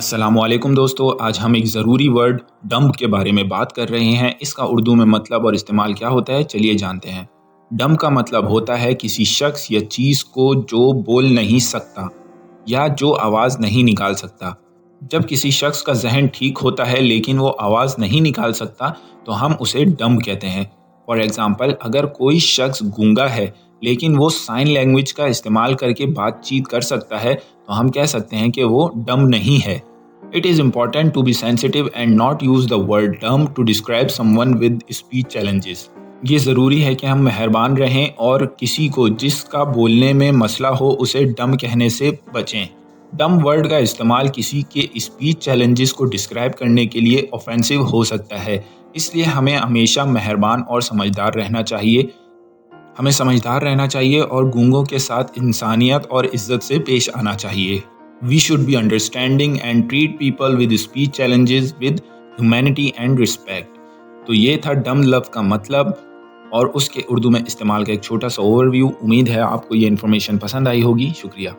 السلام علیکم دوستو، آج ہم ایک ضروری ورڈ ڈمب کے بارے میں بات کر رہے ہیں۔ اس کا اردو میں مطلب اور استعمال کیا ہوتا ہے، چلیے جانتے ہیں۔ ڈمب کا مطلب ہوتا ہے کسی شخص یا چیز کو جو بول نہیں سکتا یا جو آواز نہیں نکال سکتا۔ جب کسی شخص کا ذہن ٹھیک ہوتا ہے لیکن وہ آواز نہیں نکال سکتا تو ہم اسے ڈمب کہتے ہیں۔ فار ایگزامپل، اگر کوئی شخص گونگا ہے لیکن وہ سائن لینگویج کا استعمال کر کے بات چیت کر سکتا ہے تو ہم کہہ سکتے ہیں کہ وہ ڈمب نہیں ہے۔ It is important to be sensitive and not use the word dumb to describe someone with speech challenges. یہ ضروری ہے کہ ہم مہربان رہیں اور کسی کو جس کا بولنے میں مسئلہ ہو اسے ڈمب کہنے سے بچیں۔ ڈمب ورڈ کا استعمال کسی کے اسپیچ چیلنجز کو ڈسکرائب کرنے کے لیے اوفینسو ہو سکتا ہے، اس لیے ہمیں ہمیشہ مہربان اور سمجھدار رہنا چاہیے اور گونگوں کے ساتھ انسانیت اور عزت سے پیش آنا چاہیے۔ We should be understanding and treat people with speech challenges with humanity and respect. تو یہ تھا ڈمب لفظ کا مطلب اور اس کے اردو میں استعمال کا ایک چھوٹا سا اوور ویو۔ امید ہے آپ کو یہ انفارمیشن پسند آئی ہوگی۔ شکریہ۔